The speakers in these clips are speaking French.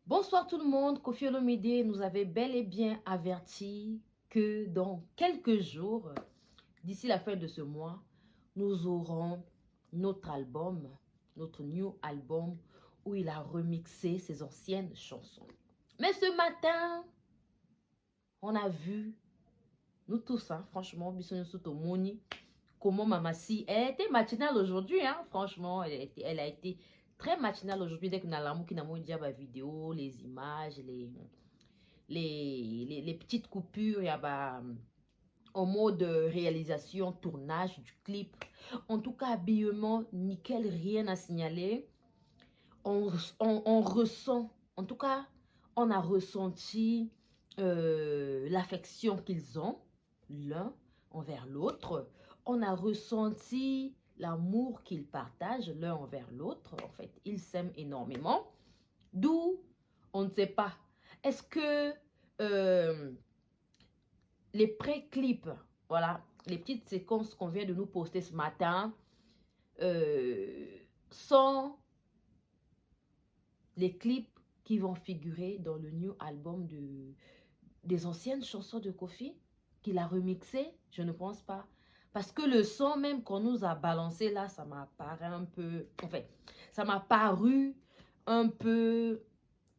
Bonsoir tout le monde. Koffi Olomide nous avait bel et bien averti que dans quelques jours, d'ici la fin de ce mois, nous aurons notre album, notre new album, où il a remixé ses anciennes chansons. Mais ce matin, on a vu, nous tous, franchement, Bissonio Sotomoni, comment Mamassi, elle a été matinale aujourd'hui, franchement, elle a été très matinale aujourd'hui dès que nous avons dit la vidéo, les images, les petites coupures, il y a en mode réalisation, tournage du clip. En tout cas, habillement, nickel, rien à signaler. On ressent, en tout cas, on a ressenti l'affection qu'ils ont l'un envers l'autre. On a ressenti l'amour qu'ils partagent l'un envers l'autre. En fait, ils s'aiment énormément. D'où, on ne sait pas. Est-ce que euh, les pré-clips, voilà, les petites séquences qu'on vient de nous poster ce matin, sont les clips qui vont figurer dans le new album des anciennes chansons de Koffi, qu'il a remixé? Je ne pense pas. Parce que le son même qu'on nous a balancé là, ça m'a paru un peu... En fait, ça m'a paru un peu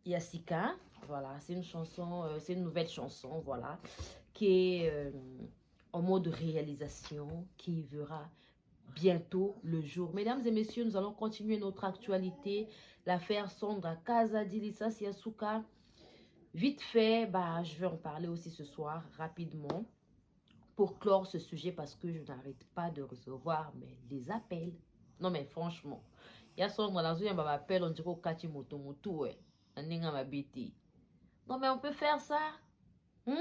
Yassika. Voilà, c'est une chanson, c'est une nouvelle chanson, voilà, qui est en mode réalisation, qui verra bientôt le jour. Mesdames et messieurs, nous allons continuer notre actualité. L'affaire Sandra Kazadilisa Siasuka. Vite fait, je vais en parler aussi ce soir, rapidement, pour clore ce sujet, parce que je n'arrête pas de recevoir les appels. Non, mais franchement, il y a Sandra dans une appel, on dirait au Kati Moto Moto, ouais. Non, mais on peut faire ça. Hmm?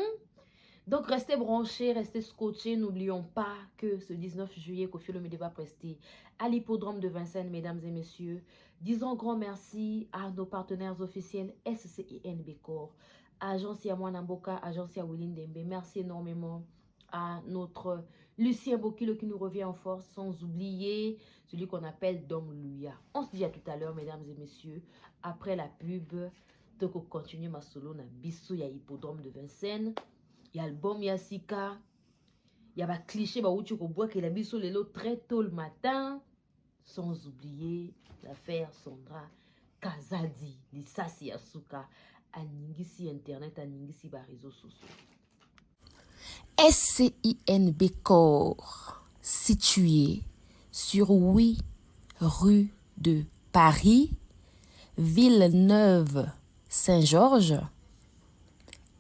Donc, restez branchés, restez scotchés. N'oublions pas que ce 19 juillet, Koffi Olomide va prester à l'hippodrome de Vincennes, mesdames et messieurs. Disons grand merci à nos partenaires officiels SCIN Bécor, Agence Yamouana Mboka, Agence Yawilin Dembe. Merci énormément à notre Lucien Bokilo qui nous revient en force, sans oublier celui qu'on appelle Dom Luya. On se dit à tout à l'heure, mesdames et messieurs, après la pub. Donc, on continue ma solo na Bissou ya hippodrome de Vincennes. Il y a l'album Yassika. Il y a des clichés où tu vois qu'il a mis sur les lots très tôt le matin. Sans oublier l'affaire Sandra Kazadi, Lissasi Yasuka, à Ningisi Internet, à Ningisi réseaux sociaux. SCINB Corps, situé sur 8 rue de Paris, Villeneuve-Saint-Georges.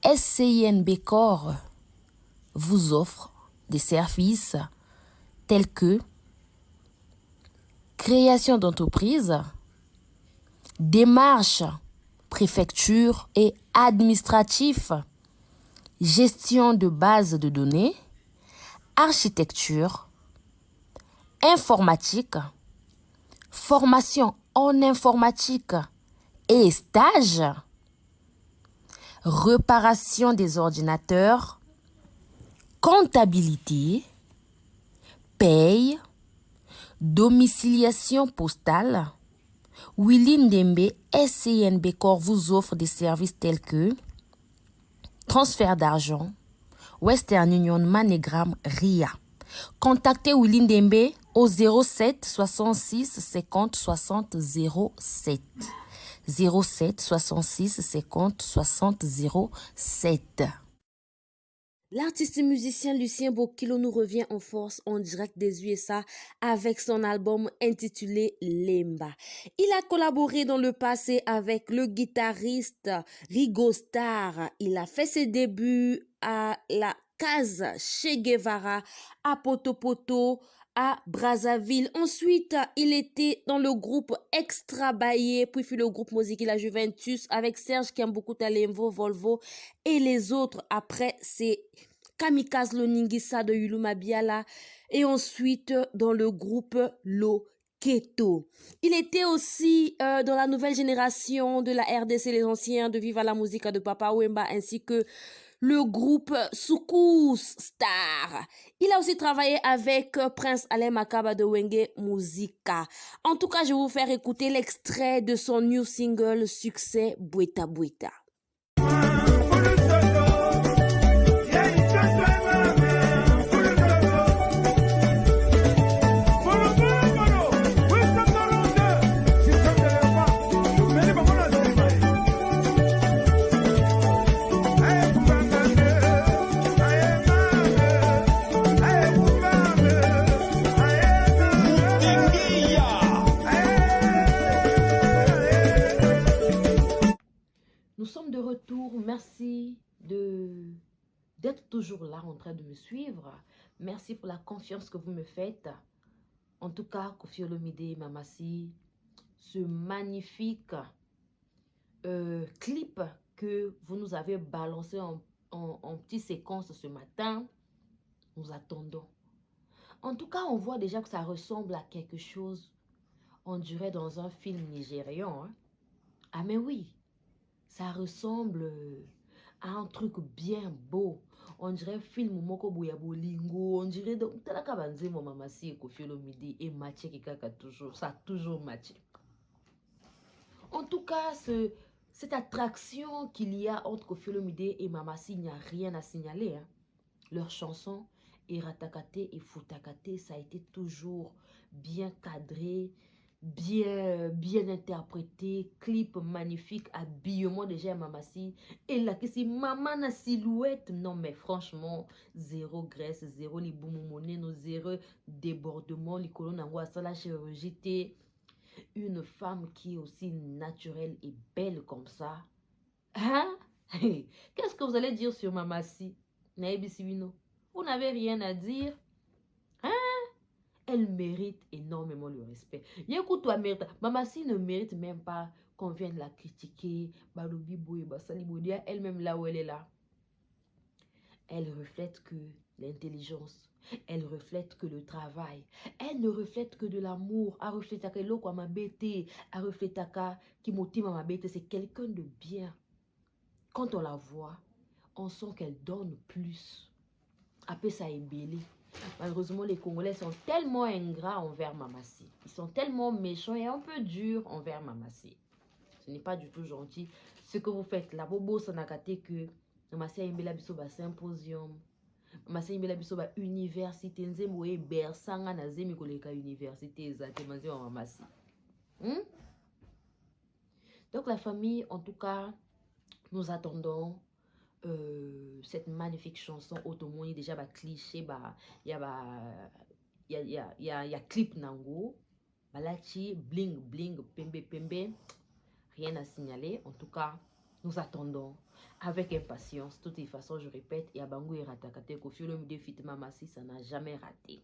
SCINB Corps vous offre des services tels que création d'entreprise, démarches, préfecture et administratif, gestion de bases de données, architecture, informatique, formation en informatique et stage, réparation des ordinateurs, comptabilité, paye, domiciliation postale. Willy Ndembe SCINB Corps vous offre des services tels que transfert d'argent, Western Union, MoneyGram, RIA. Contactez Willy Ndembe au 07 66 50 60 07. 07 66 50 60 07. L'artiste et musicien Lucien Bokilo nous revient en force en direct des USA avec son album intitulé Lemba. Il a collaboré dans le passé avec le guitariste Rigo Starr. Il a fait ses débuts à la Casa Che Guevara, à Poto Poto, à Brazzaville. Ensuite, il était dans le groupe Extra Baye, puis le groupe Musique La Juventus avec Serge Kiamboukou Talemvo, Volvo et les autres. Après, c'est Kamikaze Loningisa de Yuluma Biala et ensuite dans le groupe Lo Keto. Il était aussi dans la nouvelle génération de la RDC, les anciens de Viva la Musica de Papa Wemba, ainsi que le groupe Soukous Star. Il a aussi travaillé avec Prince Alain Makaba de Wenge Musica. En tout cas, je vais vous faire écouter l'extrait de son new single succès Bweta Bweta. Nous sommes de retour. Merci d'être toujours là en train de me suivre. Merci pour la confiance que vous me faites. En tout cas, Koffi Olomide Mamassi, ce magnifique clip que vous nous avez balancé en petite séquence ce matin, nous attendons. En tout cas, on voit déjà que ça ressemble à quelque chose, on dirait dans un film nigérian. Hein? Ah mais oui, ça ressemble à un truc bien beau. On dirait film Moko Bolingo. On dirait donc Talaka Banzemo Mamassi et Koffi Olomide et Mathieu Kikaka toujours. Ça a toujours matché. En tout cas, cette attraction qu'il y a entre Koffi Olomide et Mamassi, il n'y a rien à signaler. Hein. Leurs chansons, Eratakate et Futakate, ça a été toujours bien cadré, bien interprété, clip magnifique, habillement déjà Mamassi. Et là, que c'est maman na silhouette. Non, mais franchement, zéro graisse, zéro liboumoumone, zéro débordement, les colonnes à la chirurgie. Une femme qui est aussi naturelle et belle comme ça. Hein? Qu'est-ce que vous allez dire sur Mamassi? Vous n'avez rien à dire. Hein? Elle mérite énormément le respect. Écoute-toi, Mamassi ne mérite même pas qu'on vienne la critiquer. Elle-même là où elle est là. Elle reflète que l'intelligence. Elle reflète que le travail. Elle ne reflète que de l'amour. Elle reflète que l'eau ma bête. Elle reflète que qui motive ma bête. C'est quelqu'un de bien. Quand on la voit, on sent qu'elle donne plus. Après ça est belé. Malheureusement, les Congolais sont tellement ingrats envers Mamassi. Ils sont tellement méchants et un peu durs envers Mamassi. Ce n'est pas du tout gentil. Ce que vous faites là, Bobo Sanakate que Mamassi a imbela biso ba symposium. Mamassi a imbela biso ba université. Nzembo e bersanga na zemi koleka université ezate manzi wa Mamassi. Donc la famille, en tout cas, nous attendons cette magnifique chanson Otomoni. Déjà bah cliché bah il y a clip nango balachi bling bling pembe pembe, rien à signaler. En tout cas, nous attendons avec impatience. De toute façon, je répète, il y a Bango et Ratakate Koffi Olomide fit Mamassi, ça n'a jamais raté.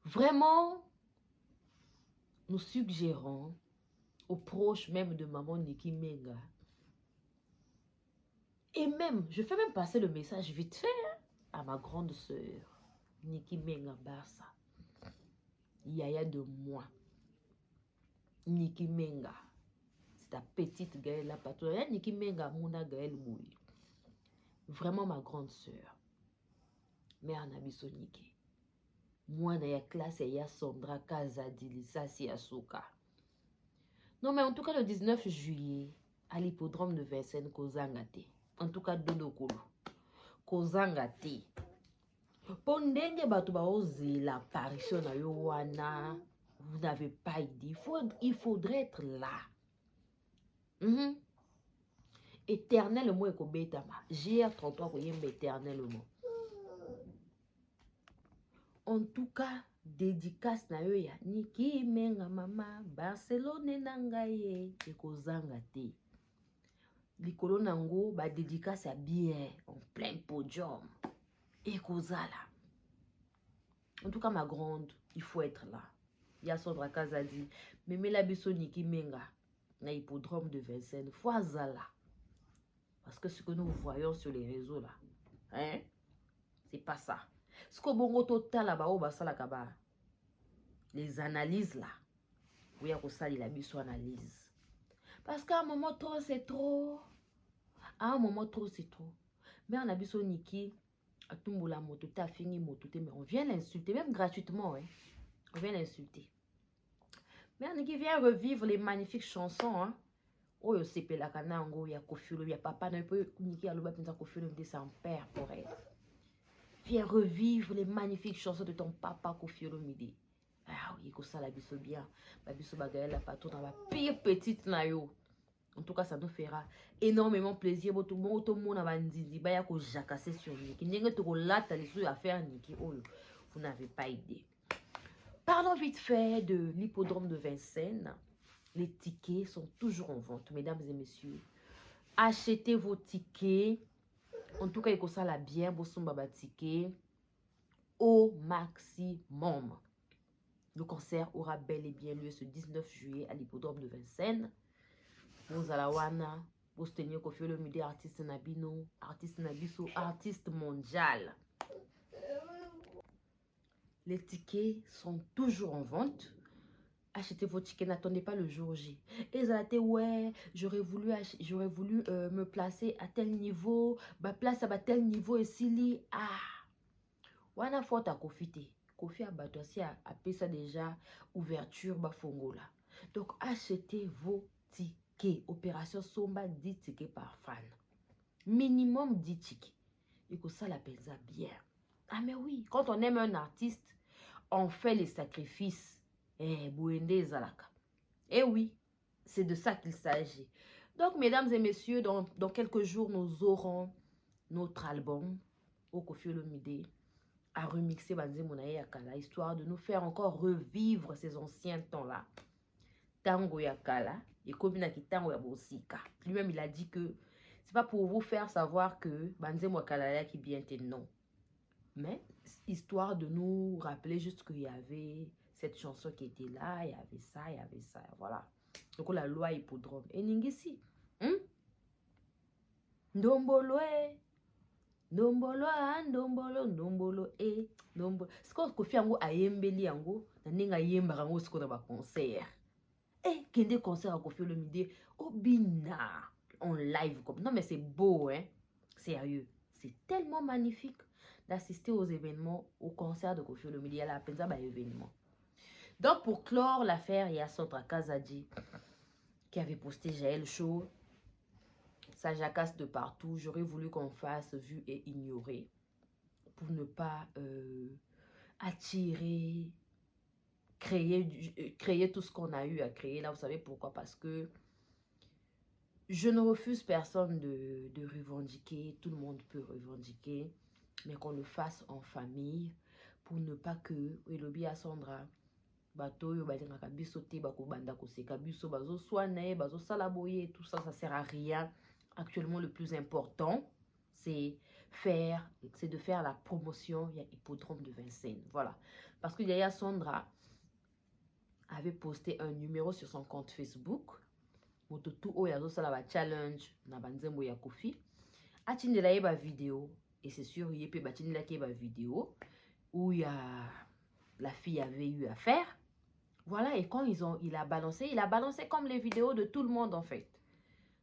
Vraiment, nous suggérons aux proches même de maman Niki Menga. Et même, je fais même passer le message vite fait hein, à ma grande sœur, Niki Menga Barsa. Yaya de moi. Niki Menga. C'est ta petite Gaëlle la patronne. Niki Menga, Mouna Gaëlle Moui. Vraiment ma grande sœur. Mère Nabiso Niki. Moi, na ya classe, ya Sandra Kazadili, Sassi Asuka. Non, mais en tout cas, le 19 juillet, à l'hippodrome de Vincennes, Kozangate. En tout cas, Dodo Kolo. Kozangate. Pondenge bato baoze l'apparition na yo wana, vous n'avez pas idée. Il faudrait être là. Éternellement ekobetama. GR33 koyemba éternellement. En tout cas, dédicace na yo ya Niki Menga mama Barcelone na ngai ekozanga te. Likolo nango ba dédicace à bien en plein podium. Ekozala. En tout cas, ma grande, il faut être là. Il y a Sandra Kazadi. Mais la biso Niki Menga. Na hippodrome de Vincennes. Foazala. Parce que ce que nous voyons sur les réseaux là. Hein? C'est pas ça. Ce que bongo total là-bas, au basa la kaba. les analyses là. Oui, à ça, il a mis son analyse. Parce qu'à un moment trop, c'est trop. À un moment trop, c'est trop. Mais on a vu son Niki, à tout la moto, t'as fini moto, mais on vient l'insulter, même gratuitement, hein. On vient l'insulter. Mais on qui vient revivre les magnifiques chansons, hein. Oh, yo sepe la kanango, ya Koffi Olomide, ya papa, non, peut Niki Aloba, pinza Koffi Olomide, c'est un père pour elle. Viens revivre les magnifiques chansons de ton papa Koffi Olomide. Ah oui, que ça la biso bien. La biso bagaille la patron dans la pire petite nayo. En tout cas, ça nous fera énormément plaisir. Tout le monde a dit bah, ko jacasser sur Niki. N'engue to la les sous affaires Niki. Oh, vous n'avez pas idée. Parlons vite fait de l'hippodrome de Vincennes. Les tickets sont toujours en vente, mesdames et messieurs. Achetez vos tickets. En tout cas, il faut ça la bien, vos baba tickets au maximum. Le concert aura bel et bien lieu ce 19 juillet à l'hippodrome de Vincennes. Vous Alawana, vous tenir Koffi Olomide, artiste Nabino, artiste Nabiso, artiste mondial. Les tickets sont toujours en vente. Achetez vos tickets, n'attendez pas le jour J. Et ça a été, ouais, j'aurais voulu me placer à tel niveau, ma place à tel niveau et si ah. Wana faute à Koffi. Koffi a battu aussi à ça déjà ouverture bafongola. Donc achetez vos tickets. Opération Somba 10 tickets par fan. Minimum 10 tickets. Et que ça la pèse bien. Ah mais oui, quand on aime un artiste, on fait les sacrifices. Eh, Bouende Zalaka. Eh oui, c'est de ça qu'il s'agit. Donc, mesdames et messieurs, dans quelques jours, nous aurons notre album au Koffi Olomide à remixer Banze Monaye Yakala, histoire de nous faire encore revivre ces anciens temps-là. Tango Yakala, et Komina ki Tango Yabosika. Lui-même, il a dit que c'est pas pour vous faire savoir que Banze Mwakala qui bien était non. Mais histoire de nous rappeler juste qu'il y avait cette chanson qui était là, il y avait ça, voilà. Donc la loi hippodrome. Et Ningisi, Ndombolo, Ndombolo, Ndombolo, Ndombolo, Ndombolo. C'est quoi que fait yango ayembeli yango, na ninga yemba yango siko na ba concert. Kende concert à Koffi Olomide, Obina, en live comme. Non mais c'est beau, hein. Sérieux. C'est tellement magnifique d'assister aux événements, au concert de Koffi Olomide. Il y a la peine d'un événement. Donc, pour clore l'affaire, il y a Sandra Kazadi qui avait posté Jaël Show. Ça jacasse de partout. J'aurais voulu qu'on fasse vu et ignoré pour ne pas attirer, créer tout ce qu'on a eu à créer. Là, vous savez pourquoi? Parce que je ne refuse personne de revendiquer. Tout le monde peut revendiquer. Mais qu'on le fasse en famille pour ne pas que Elobi Sandra bato yo balingaka biso te bakobanda koseka biso bazo soigner bazo salaboyer tout ça sert à rien. Actuellement le plus important c'est de faire la promotion. Il y a hippodrome de Vincennes, voilà, parce que Yaya Sandra avait posté un numéro sur son compte Facebook mototu oyazo sala ba challenge na banzembo ya Koffi atindela ye ba vidéo. Et c'est sûr, il y a une vidéo où il y a la fille avait eu à faire. Voilà, et quand il a balancé comme les vidéos de tout le monde en fait.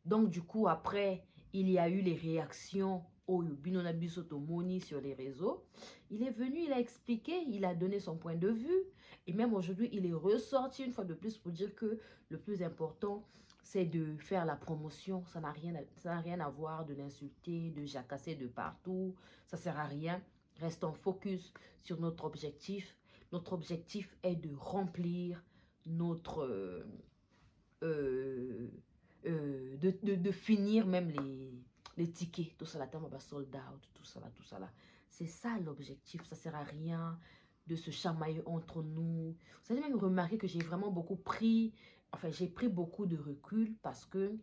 Donc du coup, après, il y a eu les réactions au Binona Bisotomoni sur les réseaux. Il est venu, il a expliqué, il a donné son point de vue. Et même aujourd'hui, il est ressorti une fois de plus pour dire que le plus important, c'est de faire la promotion. Ça n'a rien à voir de l'insulter, de jacasser de partout. Ça sert à rien. Restons focus sur notre objectif. Notre objectif est de remplir notre... de finir même les tickets. Tout ça là, sold out, tout ça là. C'est ça l'objectif. Ça sert à rien de se chamailler entre nous. Vous avez même remarqué que j'ai vraiment beaucoup pris... Enfin, j'ai pris beaucoup de recul parce que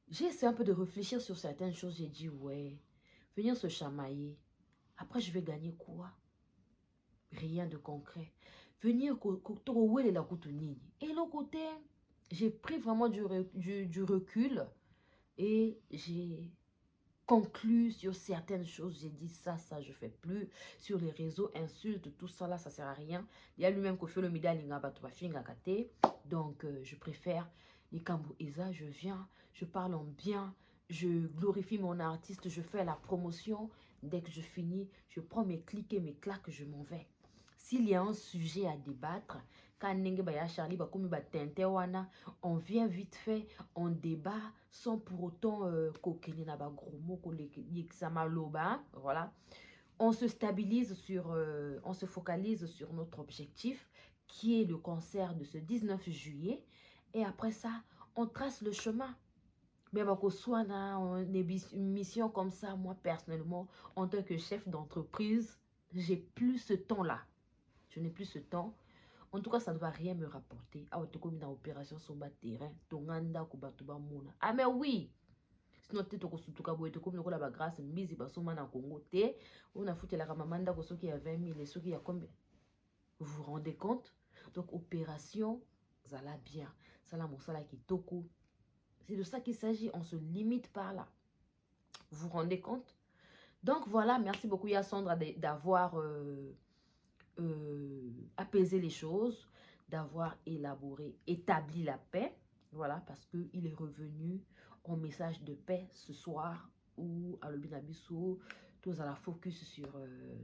j'ai essayé un peu de réfléchir sur certaines choses. J'ai dit, ouais, venir se chamailler. Après, je vais gagner quoi? Rien de concret. Venir et l'autre côté, j'ai pris vraiment du recul et j'ai conclure sur certaines choses. J'ai dit ça, je fais plus. Sur les réseaux, insultes, tout ça là, ça sert à rien. Il y a lui-même qui fait le mida donc je préfère les Kambo Eza, je viens, je parle en bien, je glorifie mon artiste, je fais la promotion. Dès que je finis, je prends mes clics et mes claques, je m'en vais. S'il y a un sujet à débattre, on vient vite fait, on débat sans pour autant voilà. On se stabilise sur, on se focalise sur notre objectif qui est le concert de ce 19 juillet. Et après ça, on trace le chemin. Mais une mission comme ça, moi personnellement, en tant que chef d'entreprise, j'ai plus ce temps-là. Je n'ai plus ce temps. En tout cas, ça ne va rien me rapporter. Ah, tu comme dans opération sur le terrain, tonganda kubatuba mona. Ah mais oui. Sinon tu toko sutuka boye comme le la grâce mise basoma na Congo te. On a foutu la ramamanda ko soki ya 20 000 et soki ya combien. Vous vous rendez compte? Donc opération ça l'a bien. Ça la mosala qui toko. C'est de ça qu'il s'agit, on se limite par là. Vous vous rendez compte? Donc voilà, merci beaucoup Yassandra d'avoir apaisé les choses, d'avoir établi la paix. Voilà, parce qu'il est revenu en message de paix ce soir où à l'Obinabiso, tous à la focus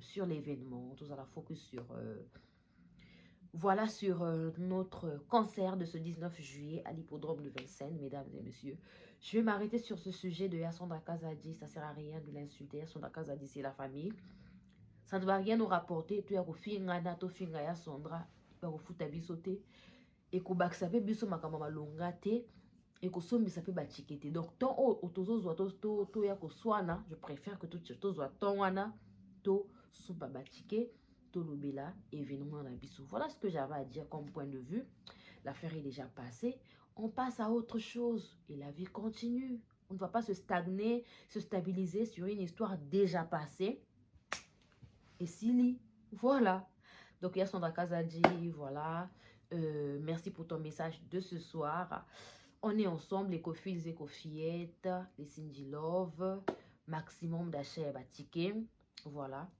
sur l'événement, tous à la focus sur... Voilà sur notre concert de ce 19 juillet à l'hippodrome de Vincennes, mesdames et messieurs. Je vais m'arrêter sur ce sujet de Yassandra Kazadi. Ça ne sert à rien de l'insulter. Yassandra Kazadi, c'est la famille. Ça ne va rien nous rapporter. Tu as refait un to finga Yassandra. Tu as refait ta bisoté. Et que baksape biso makamama longate. Et que sombi sape bachikete. Donc, tant otozo zoa to ya ko swana. Je préfère que tout to zoa ton wana to souba bachike. Tolobela événement d'Abisso. Voilà ce que j'avais à dire comme point de vue. L'affaire est déjà passée. On passe à autre chose et la vie continue. On ne va pas se stagner, se stabiliser sur une histoire déjà passée. Et Sili, voilà. Donc, il y a Sandra Kazadi, voilà. Merci pour ton message de ce soir. On est ensemble, les Kofis et Kofiettes, les Cindy Love, maximum d'achat et Batike. Voilà.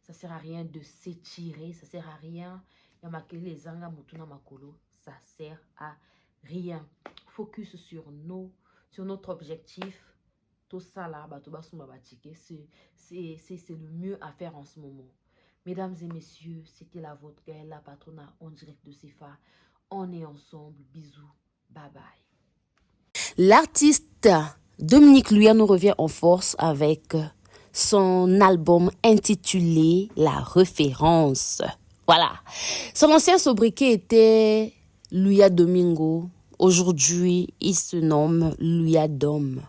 Ça sert à rien de s'étirer, ça sert à rien. Les anga mutuna makolo, ça sert à rien. Focus sur notre objectif. Tout ça là, c'est le mieux à faire en ce moment. Mesdames et messieurs, c'était la vôtre, Gaëlla Patrona, en direct de CFA. On est ensemble. Bisous. Bye bye. L'artiste Dominique Luya nous revient en force avec son album intitulé La Référence. Voilà. Son ancien sobriquet était Luya Domingo. Aujourd'hui, il se nomme Luya Dom.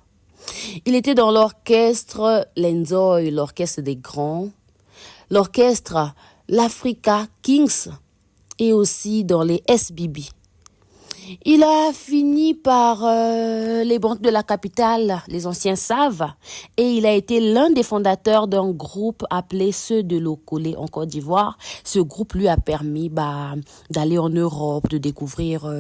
Il était dans l'orchestre Lenzoy, l'orchestre des grands, l'orchestre l'Africa Kings et aussi dans les SBB. Il a fini par les banques de la capitale, les anciens savent, et il a été l'un des fondateurs d'un groupe appelé Ceux de Lokole en Côte d'Ivoire. Ce groupe lui a permis d'aller en Europe, de découvrir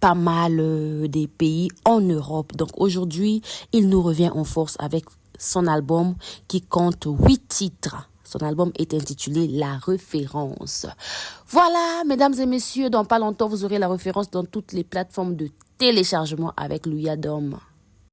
pas mal des pays en Europe. Donc aujourd'hui, il nous revient en force avec son album qui compte 8 titres. Son album est intitulé La Référence. Voilà, mesdames et messieurs, dans pas longtemps, vous aurez La Référence dans toutes les plateformes de téléchargement avec Luya Dom.